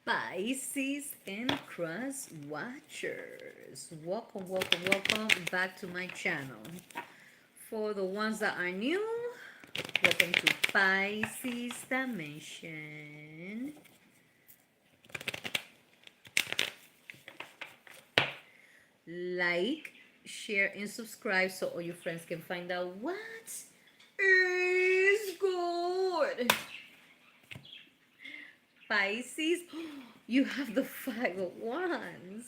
Pisces and Cross Watchers. Welcome back to my channel. For the ones that are new, welcome to Pisces Dimension. Like, share, and subscribe so all your friends can find out what is good. Pisces, you have the Five of Wands.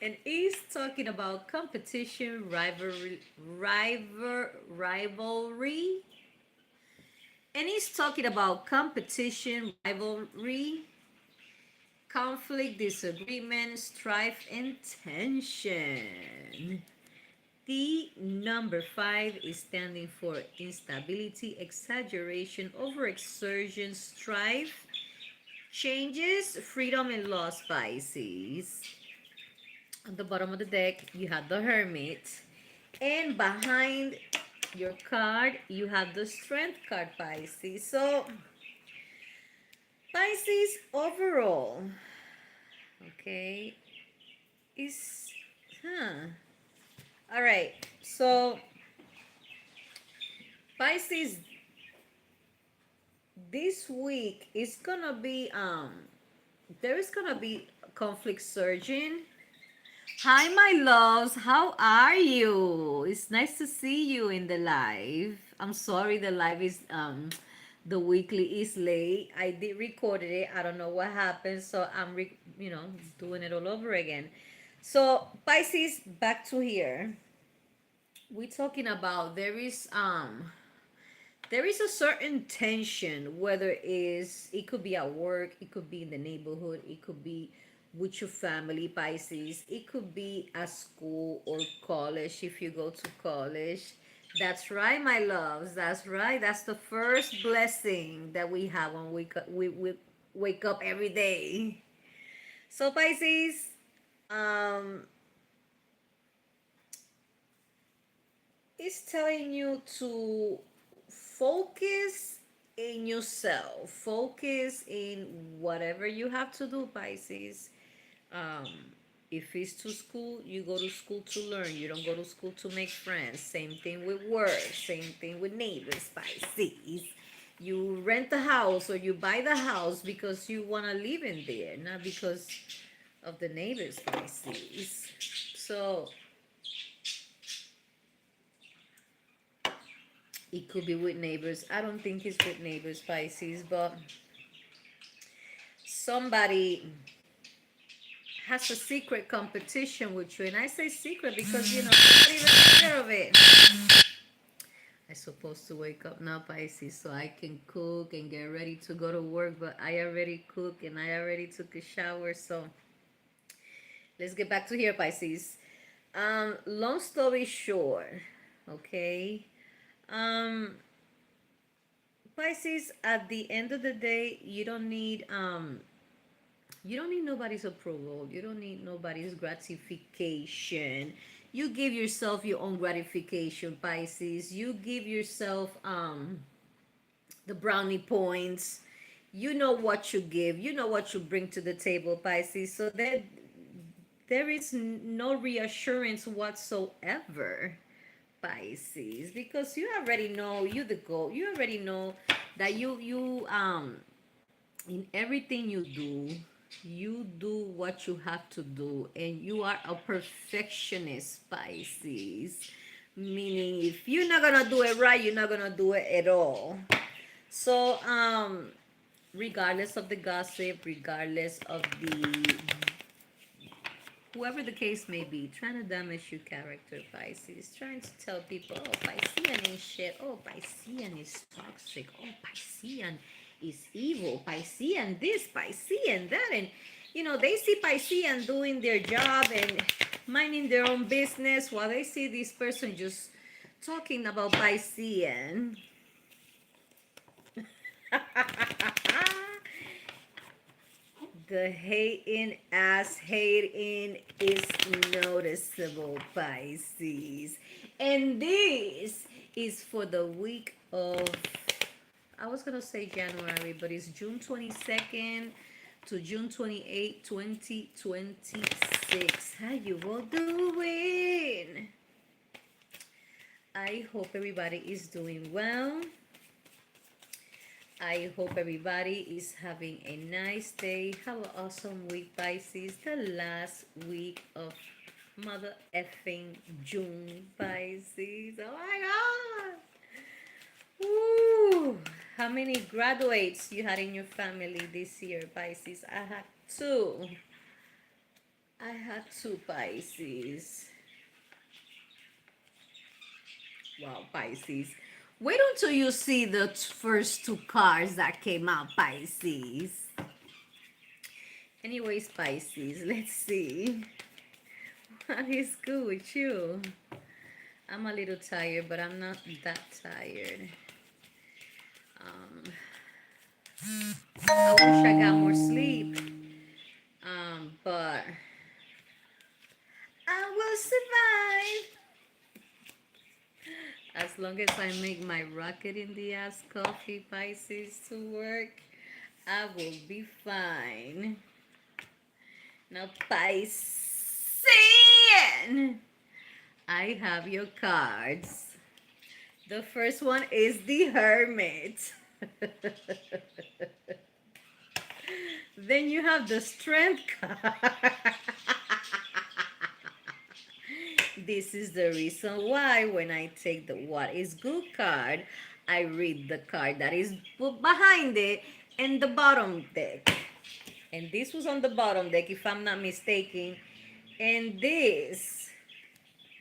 And he's talking about competition, rivalry. And he's talking about competition, rivalry, conflict, disagreement, strife, and tension. The number five is standing for instability, exaggeration, overexertion, strife, changes, freedom, and loss. Pisces. At the bottom of the deck, you have the Hermit. And behind your card, you have the Strength card, Pisces. So, Pisces overall, okay, is, all right. So, Pisces, this week is gonna be, there is gonna be conflict surging. Hi, my loves. How are you? It's nice to see you in the live. I'm sorry the live is the weekly is late. I did record it. I don't know what happened, so I'm doing it all over again. So Pisces, back to here. We're talking about there is a certain tension, whether it could be at work, it could be in the neighborhood, it could be with your family, Pisces, it could be at school or college if you go to college. That's right, my loves. That's right. That's the first blessing that we have when we wake up every day. So Pisces, um, it's telling you to focus in yourself, focus in whatever you have to do, Pisces. um if it's to school, you go to school to learn, you don't go to school to make friends. Same thing with work, same thing with neighbors, Pisces. You rent the house or you buy the house because you want to live in there, not because of the neighbors, Pisces. So it could be with neighbors. I don't think it's with neighbors, Pisces, but somebody has a secret competition with you. And I say secret because, nobody even aware of it. I'm supposed to wake up now, Pisces, so I can cook and get ready to go to work. But I already cooked and I already took a shower. So let's get back to here, Pisces. Long story short, okay. Um, Pisces, at the end of the day, you don't need nobody's approval. You don't need nobody's gratification. You give yourself your own gratification, Pisces. You give yourself the brownie points. You know what you give. You know what you bring to the table, Pisces. So there is no reassurance whatsoever, Pisces, because you already know you the goal. You already know that you in everything you do what you have to do, and you are a perfectionist, Pisces. Meaning, if you're not gonna do it right, you're not gonna do it at all. So, regardless of the gossip, regardless of the whoever the case may be, trying to damage your character, Pisces, trying to tell people, oh, Piscean ain't shit, oh, Piscean is toxic, oh, Piscean is evil, Piscean this, Piscean that, and they see Piscean doing their job and minding their own business while they see this person just talking about Piscean. The hating ass hating is noticeable, Pisces. And this is for the week of, I was going to say January, but it's June 22nd to June 28, 2026. How you all doing? I hope everybody is doing well. I hope everybody is having a nice day. Have an awesome week, Pisces. The last week of Mother effing June, Pisces. Oh my God. Woo. How many graduates you had in your family this year, Pisces? I had two. I had two, Pisces. Wow, Pisces. Wait until you see the first two cards that came out, Pisces. Anyways, Pisces, let's see. What is good with you? I'm a little tired, but I'm not that tired. Um, I wish I got more sleep. But I will survive. As long as I make my rocket in the ass coffee, Pisces, to work, I will be fine. Now, Pisces, I have your cards. The first one is the Hermit. Then you have the Strength card. This is the reason why when I take the What is Good card, I read the card that is behind it in the bottom deck. And this was on the bottom deck, if I'm not mistaken. And this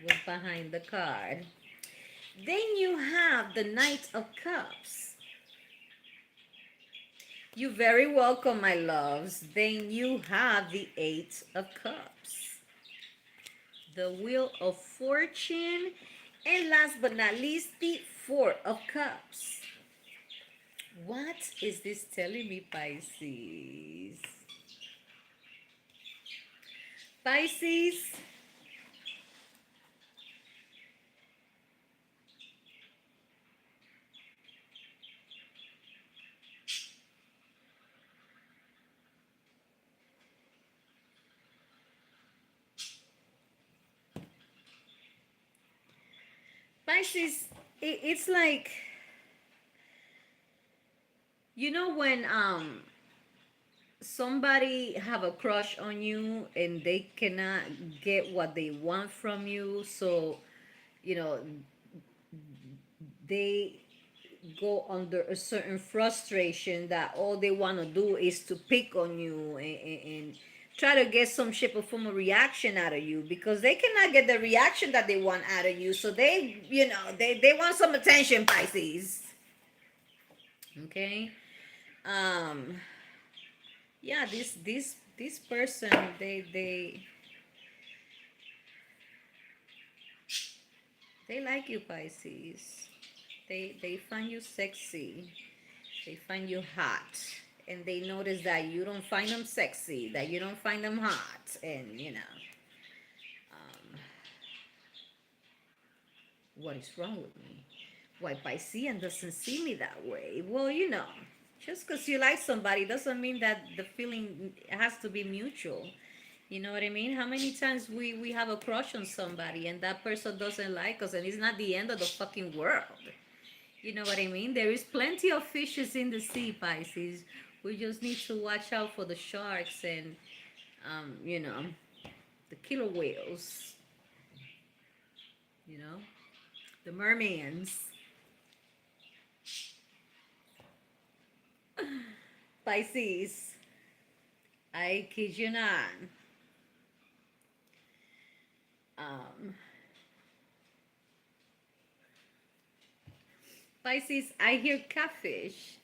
was behind the card. Then you have the Knight of Cups. You're very welcome, my loves. Then you have the Eight of Cups, the Wheel of Fortune, and last but not least, the Four of Cups. What is this telling me, Pisces? Pisces, Pisces, it's like, you know, when somebody have a crush on you and they cannot get what they want from you, so you know they go under a certain frustration that all they want to do is to pick on you and try to get some shape or form of reaction out of you because they cannot get the reaction that they want out of you, so they want some attention, Pisces. Okay. um yeah, this person, they like you, Pisces. They find you sexy. They find you hot. And they notice that you don't find them sexy, that you don't find them hot. And, what is wrong with me? Why Piscean doesn't see me that way? Well, just because you like somebody doesn't mean that the feeling has to be mutual. You know what I mean? How many times we have a crush on somebody and that person doesn't like us and it's not the end of the fucking world. You know what I mean? There is plenty of fishes in the sea, Pisces. We just need to watch out for the sharks and, um, you know, the killer whales, you know, the mermaids. Pisces, I kid you not. Um, Pisces, I hear catfish,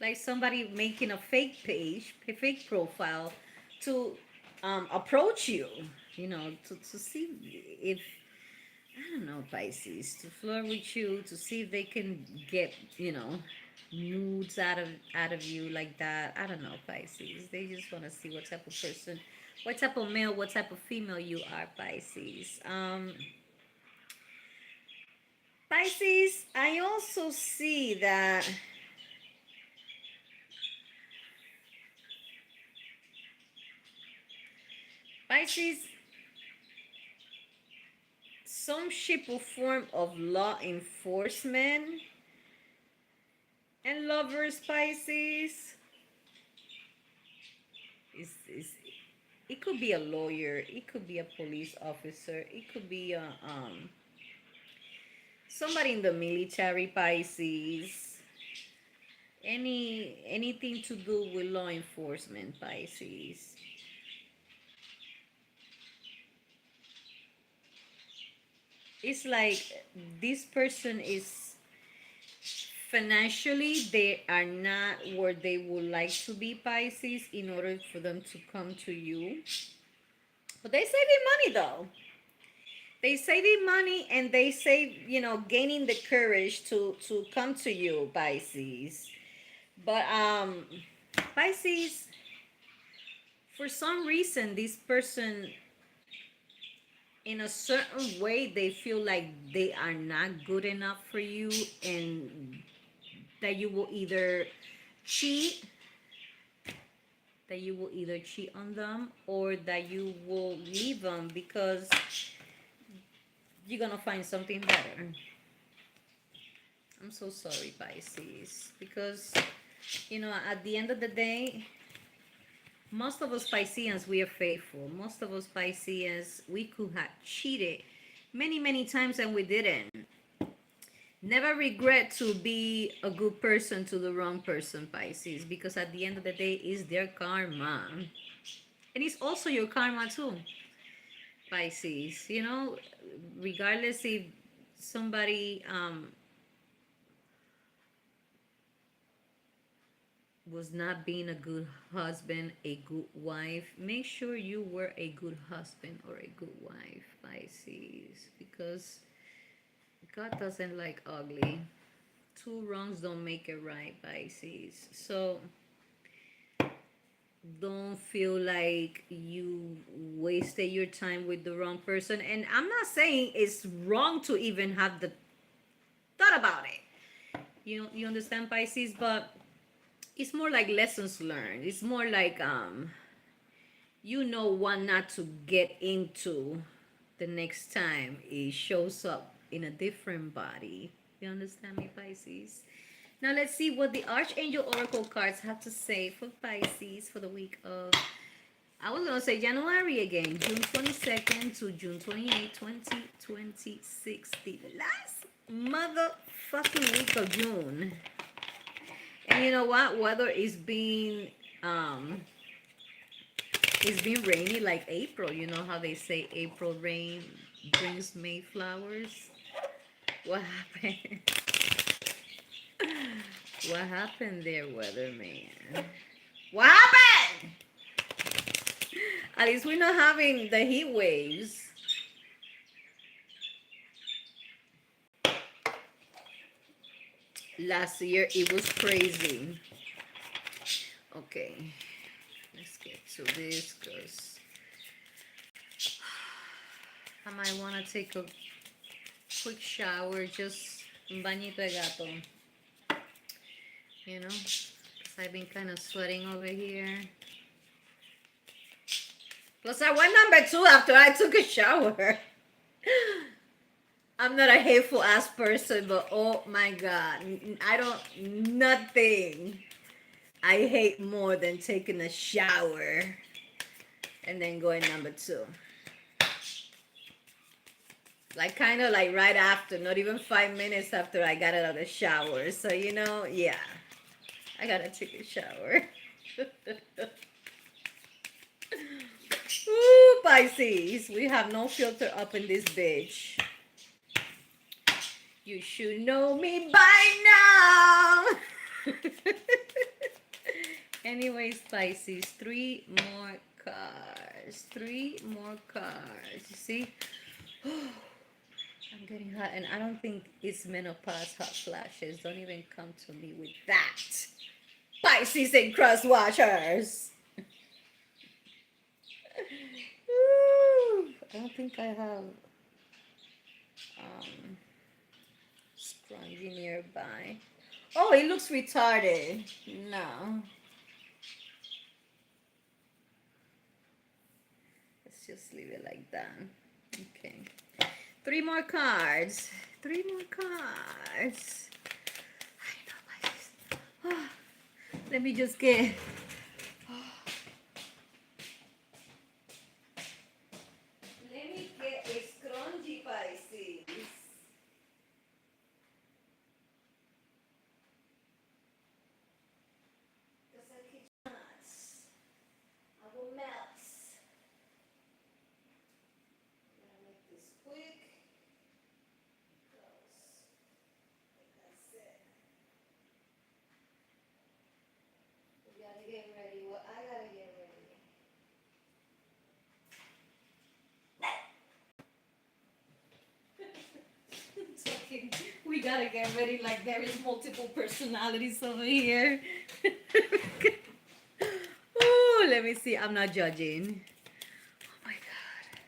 like somebody making a fake page, a fake profile to approach you, to see if, I don't know, Pisces, to flirt with you, to see if they can get, nudes out of you like that. I don't know, Pisces. They just want to see what type of person, what type of male, what type of female you are, Pisces. Pisces, I also see that Pisces, some shape or form of law enforcement and lovers, Pisces. Is it could be a lawyer, it could be a police officer, it could be a somebody in the military, Pisces. Anything to do with law enforcement, Pisces. It's like this person is financially they are not where they would like to be, Pisces, in order for them to come to you. But they saving money though. They saving money and they save, gaining the courage to come to you, Pisces. But Pisces, for some reason this person in a certain way they feel like they are not good enough for you, and that you will either cheat cheat on them, or that you will leave them because you're gonna find something better. I'm so sorry, Pisces, because at the end of the day, most of us Pisceans, we are faithful. Most of us Pisceans, we could have cheated many, many times and we didn't. Never regret to be a good person to the wrong person, Pisces, because at the end of the day, it's their karma. And it's also your karma too, Pisces. Regardless if somebody was not being a good husband, a good wife, make sure you were a good husband or a good wife, Pisces, because God doesn't like ugly. Two wrongs don't make it right, Pisces. So don't feel like you wasted your time with the wrong person. And I'm not saying it's wrong to even have the thought about it. You understand, Pisces? But it's more like lessons learned. It's more like what not to get into the next time it shows up in a different body. You understand me, Pisces? Now let's see what the Archangel Oracle cards have to say for Pisces for the week of, I was going to say January again, June 22nd to June 28th, 2026, the last motherfucking week of June. And you know what? Weather is being it's been rainy like April. You know how they say April rain brings May flowers? What happened? What happened there, weatherman? What happened? At least we're not having the heat waves. Last year it was crazy. Okay, let's get to this because I might want to take a quick shower, just un bañito de gato. Because I've been kind of sweating over here. Plus, I went number 2 after I took a shower. I'm not a hateful ass person, but oh my God, nothing I hate more than taking a shower and then going number 2. Like kind of like right after, not even 5 minutes after I got out of the shower. So, yeah, I gotta take a shower. Ooh, Pisces, we have no filter up in this bitch. You should know me by now. Anyways, Pisces, 3 more cards. 3 more cards. You see? I'm getting hot, and I don't think it's menopause hot flashes. Don't even come to me with that. Pisces and cross watchers. I don't think I have scrunchie nearby. Oh, it looks retarded. No. Let's Just leave it like that. Okay. Three more cards. Three more cards. I know, Pisces. Let me just get. Let me get a scrunchie, Pisces. Because I cannot. I will melt. I'm gonna make this quick because, like I said, we gotta get ready. Well, I gotta get ready. Talking, we gotta get ready like there is multiple personalities over here. Oh, let me see. I'm not judging. Oh my god.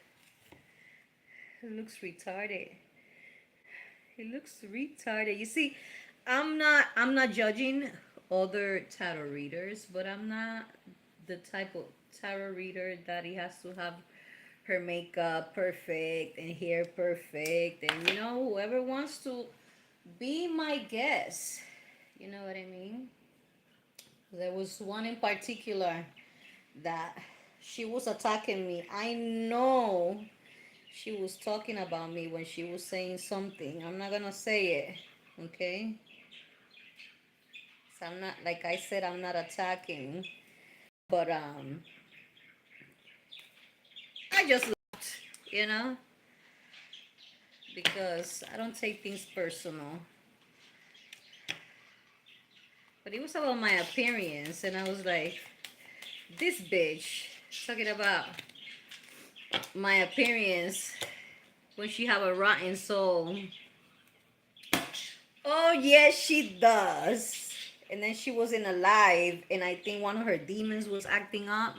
It looks retarded. It looks retarded. You see, I'm not judging other tarot readers, but I'm not the type of tarot reader that he has to have her makeup perfect and hair perfect and whoever wants to be my guest. You know what I mean? There was one in particular that she was attacking me. I know she was talking about me when she was saying something. I'm not gonna say it, okay? So I'm not, like I said, I'm not attacking, but I just laughed, you know, because I don't take things personal. But it was about my appearance, and I was like, this bitch talking about my appearance when she have a rotten soul. Oh yes, she does. And then she was in a live, and I think one of her demons was acting up,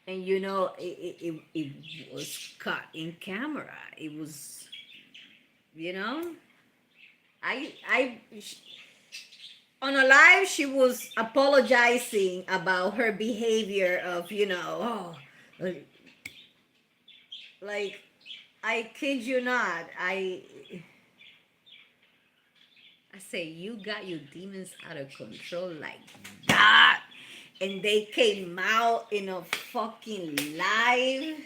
and it was caught in camera. It was, you know, I on a live she was apologizing about her behavior of like I kid you not, I say, you got your demons out of control like that. And they came out in a fucking live.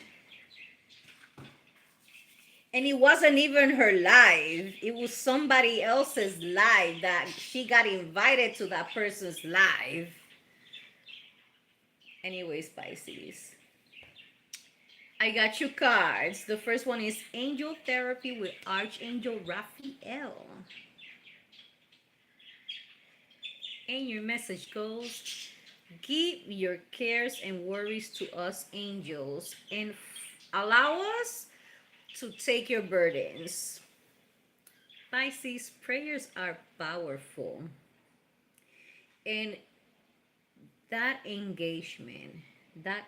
And it wasn't even her live. It was somebody else's live that she got invited to that person's live. Anyways, Pisces. I got you cards. The first one is Angel Therapy with Archangel Raphael. And your message goes, give your cares and worries to us angels and allow us to take your burdens. Pisces, prayers are powerful. And that engagement, that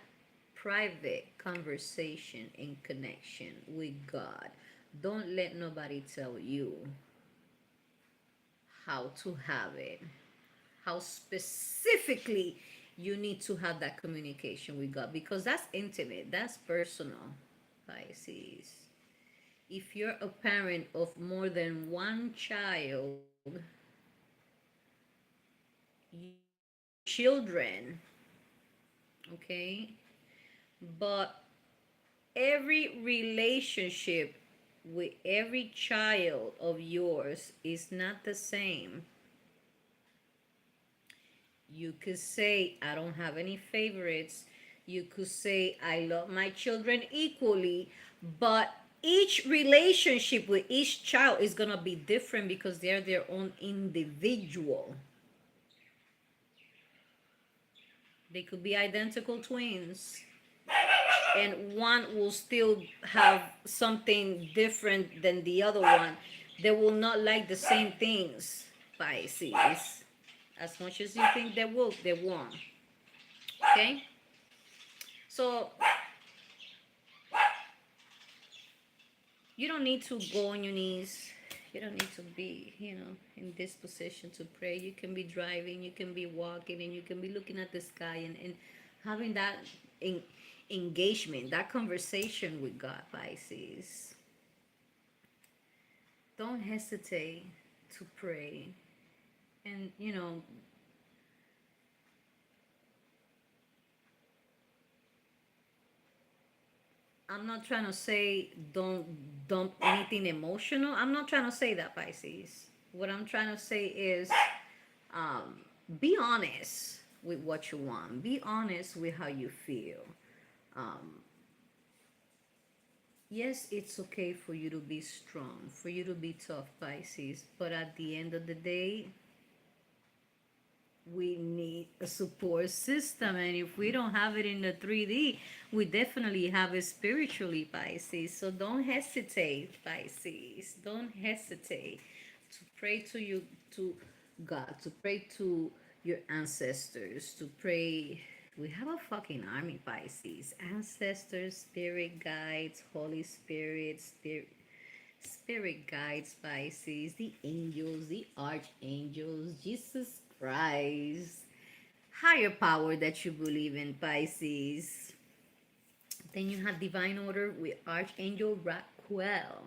private conversation and connection with God, don't let nobody tell you how to have it, how specifically you need to have that communication with God, because that's intimate, that's personal, Pisces. If you're a parent of more than one child, your children, okay? But every relationship with every child of yours is not the same. You could say, I don't have any favorites. You could say, I love my children equally. But each relationship with each child is going to be different because they're their own individual. They could be identical twins, and one will still have something different than the other one. They will not like the same things, Pisces. As much as you think they will, they won't. Okay? So you don't need to go on your knees. You don't need to be, in this position to pray. You can be driving, you can be walking, and you can be looking at the sky and having that. in, engagement, that conversation with God, Pisces. Don't hesitate to pray. And, I'm not trying to say don't dump anything emotional. I'm not trying to say that, Pisces. What I'm trying to say is um, be honest with what you want, be honest with how you feel. Um, yes, it's okay for you to be strong, for you to be tough, Pisces, but at the end of the day, we need a support system. And if we don't have it in the 3D, we definitely have it spiritually, Pisces. So don't hesitate, Pisces. Don't hesitate to pray to you, to God, to pray to your ancestors, to pray. We have a fucking army, Pisces. Ancestors, spirit guides, Holy Spirit, spirit guides, Pisces, the angels, the archangels, Jesus Christ, higher power that you believe in, Pisces. Then you have divine order with Archangel Raquel.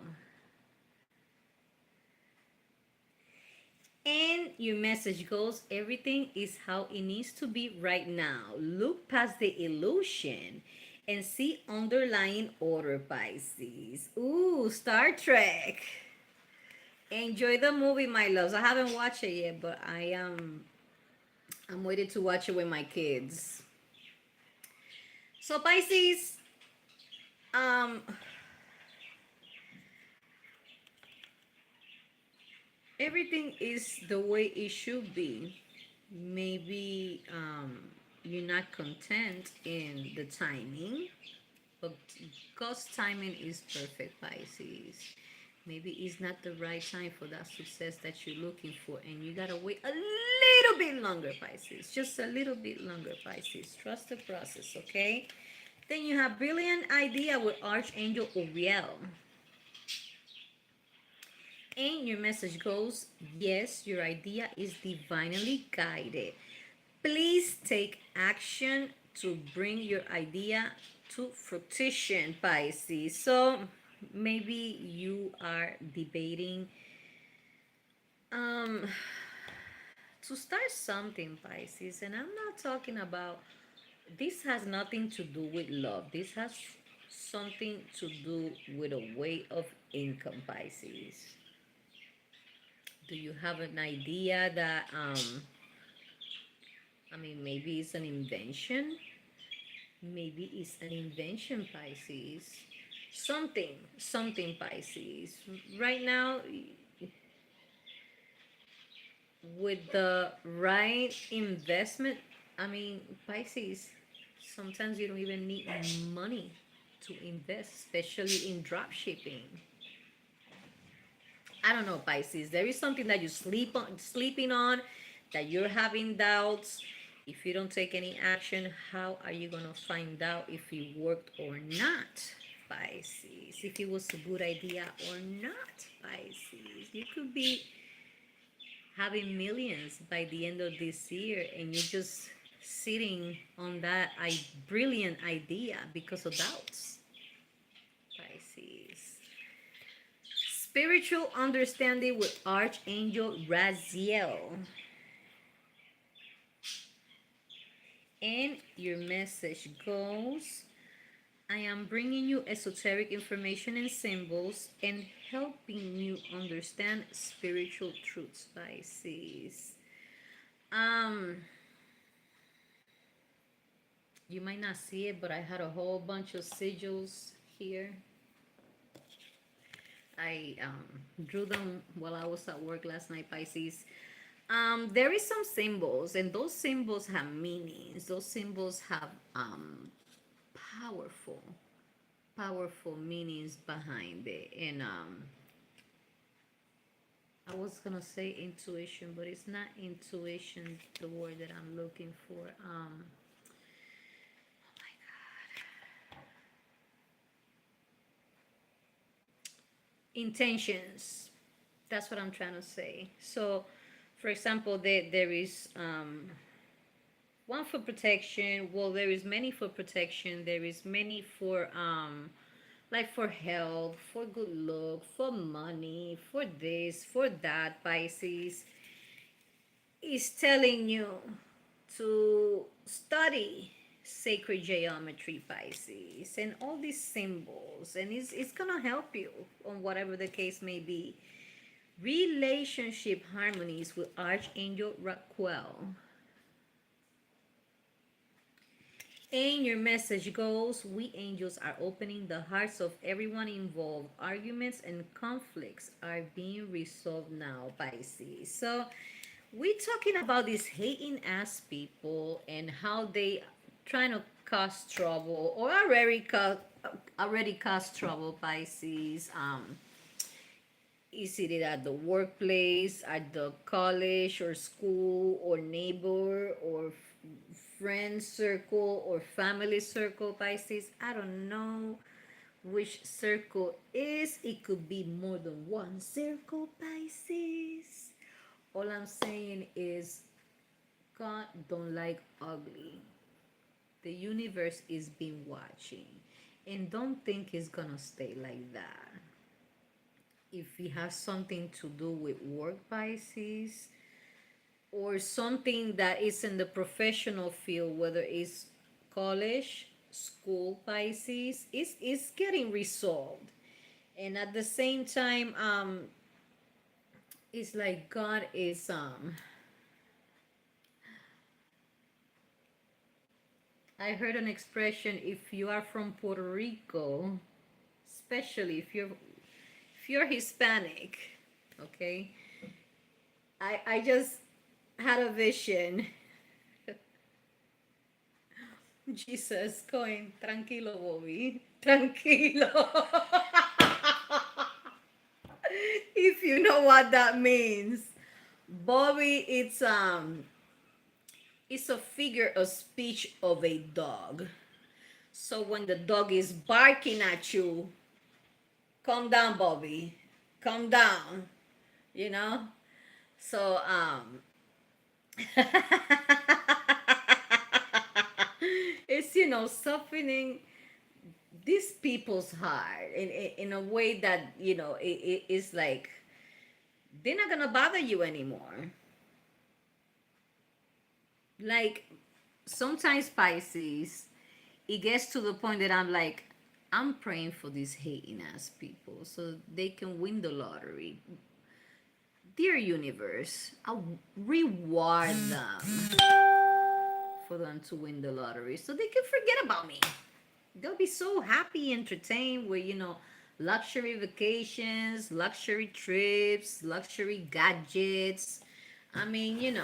And your message goes, everything is how it needs to be right now. Look past the illusion and see underlying order, Pisces. Ooh, Star Trek. Enjoy the movie, my loves. I haven't watched it yet, but I'm waiting to watch it with my kids. So Pisces, um, everything is the way it should be. Maybe you're not content in the timing, but God's timing is perfect, Pisces. Maybe it's not the right time for that success that you're looking for, and you gotta wait a little bit longer, Pisces. Just a little bit longer, Pisces. Trust the process, okay? Then you have brilliant idea with Archangel Uriel. And your message goes, yes, your idea is divinely guided. Please take action to bring your idea to fruition, Pisces. So maybe you are debating um to start something, Pisces, and I'm not talking about, this has nothing to do with love. This has something to do with a way of income, Pisces. Do you have an idea that maybe it's an invention? Maybe it's an invention, Pisces. Something, Pisces. Right now, with the right investment, Pisces, sometimes you don't even need money to invest, especially in drop shipping. I don't know, Pisces. There is something that you sleeping on, that you're having doubts. If you don't take any action, how are you gonna find out if it worked or not, Pisces? If it was a good idea or not, Pisces. You could be having millions by the end of this year, and you're just sitting on that brilliant idea because of doubts, Pisces. Spiritual understanding with Archangel Raziel. And your message goes, I am bringing you esoteric information and symbols and helping you understand spiritual truths, Pisces. Um, you might not see it, but I had a whole bunch of sigils here. I drew them while I was at work last night, Pisces. There is some symbols, and those symbols have meanings. Those symbols have powerful, powerful meanings behind it. And I was gonna say intuition, but it's not intuition, the word that I'm looking for. Oh my God. Intentions. That's what I'm trying to say. So, for example, there is One for protection. Well, there is many for protection. There is many for like for health, for good luck, for money, for this, for that. Pisces is telling you to study sacred geometry, Pisces, and all these symbols, and it's gonna help you on whatever the case may be. Relationship harmonies with Archangel Raquel. And your message goes, we angels are opening the hearts of everyone involved. Arguments and conflicts are being resolved now, Pisces. So we're talking about these hating ass people and how they trying to cause trouble or already caused trouble, Pisces. Is it at the workplace, at the college or school or neighbor or friend circle or family circle, Pisces? I don't know which circle is. It could be more than one circle, Pisces. All I'm saying is God don't like ugly. The universe is been watching. And don't think it's gonna stay like that. If it has something to do with work, Pisces, or something that is in the professional field, whether it's college, school, Pisces, it's getting resolved. And at the same time, it's like God is I heard an expression, if you are from Puerto Rico, especially if you're Hispanic, okay? I just had a vision. Jesus going, tranquilo, Bobby. Tranquilo. If you know what that means. Bobby, it's a figure of speech of a dog. So when the dog is barking at you, calm down, Bobby. Calm down. You know? So it's softening these people's heart in a way that it is like they're not gonna bother you anymore. Like sometimes, Pisces, it gets to the point that I'm like, I'm praying for these hating ass people so they can win the lottery. Dear universe, I'll reward them for them to win the lottery so they can forget about me. They'll be so happy, entertained with, luxury vacations, luxury trips, luxury gadgets. I mean,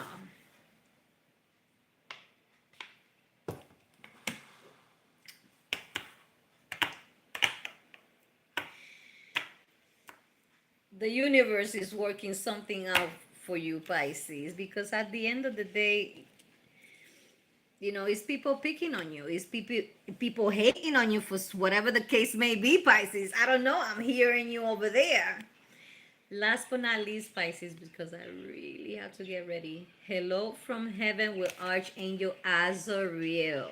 the universe is working something out for you, Pisces, because at the end of the day, it's people picking on you. It's people hating on you for whatever the case may be, Pisces. I don't know. I'm hearing you over there. Last but not least, Pisces, because I really have to get ready. Hello from heaven with Archangel Azariel.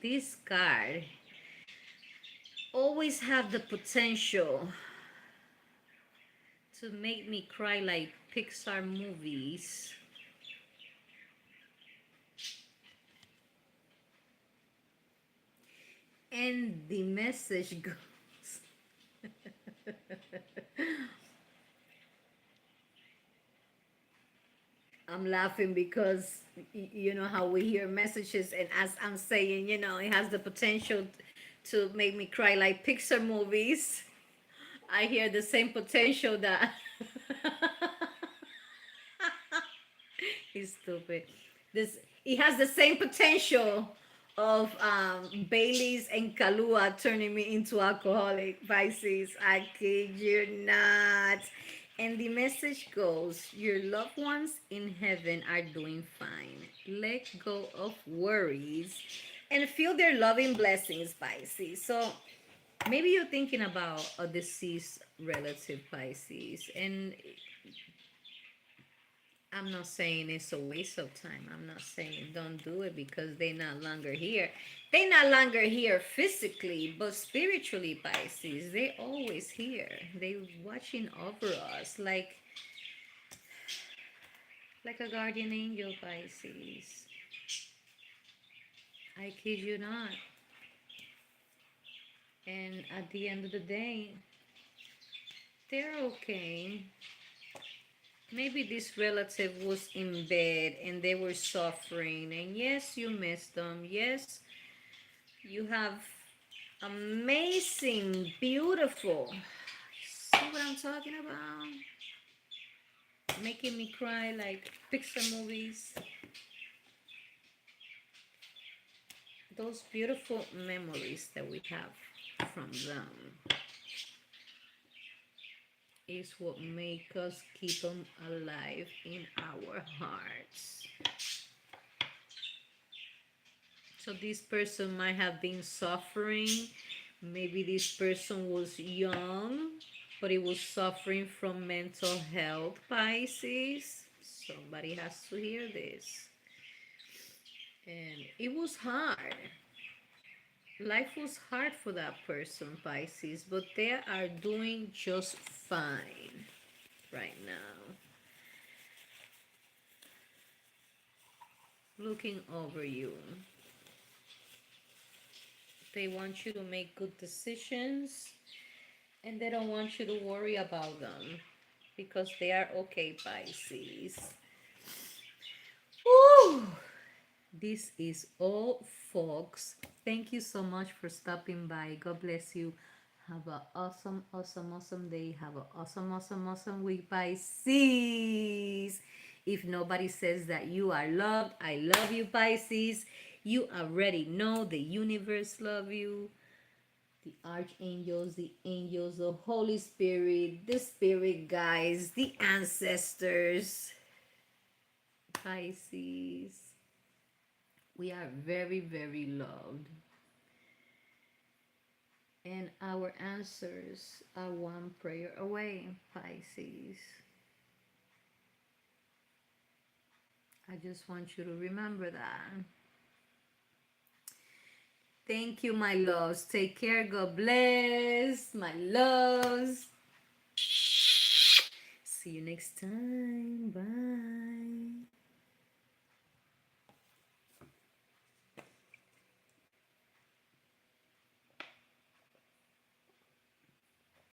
This card always have the potential to make me cry like Pixar movies. And the message goes. I'm laughing because you know how we hear messages, and as I'm saying, it has the potential to make me cry like Pixar movies. I hear the same potential that he's stupid. This It has the same potential of Bailey's and Kalua turning me into alcoholic, Pisces. I kid you not. And the message goes, your loved ones in heaven are doing fine. Let go of worries and feel their loving blessings, Pisces. So maybe you're thinking about a deceased relative, Pisces, and I'm not saying it's a waste of time. I'm not saying don't do it because they're not longer here. They're not longer here physically, but spiritually, Pisces. They always here. They watching over us like a guardian angel, Pisces. I kid you not. And at the end of the day, they're okay. Maybe this relative was in bed and they were suffering, and yes, you missed them. Yes, you have amazing, beautiful. See what I'm talking about? Making me cry like Pixar movies. Those beautiful memories that we have from them is what make us keep them alive in our hearts. So this person might have been suffering. Maybe this person was young, but it was suffering from mental health, Pisces. Somebody has to hear this. And it was hard. Life was hard for that person, Pisces, but they are doing just fine right now. Looking over you. They want you to make good decisions and they don't want you to worry about them because they are okay, Pisces. Woo! This is all, folks. Thank you so much for stopping by. God bless you. Have an awesome, awesome, awesome day. Have an awesome, awesome, awesome week, Pisces. If nobody says that you are loved, I love you, Pisces. You already know the universe love you. The archangels, the angels, the Holy Spirit, the spirit guides, the ancestors, Pisces. We are very, very loved. And our answers are one prayer away, Pisces. I just want you to remember that. Thank you, my loves. Take care. God bless. My loves. See you next time. Bye.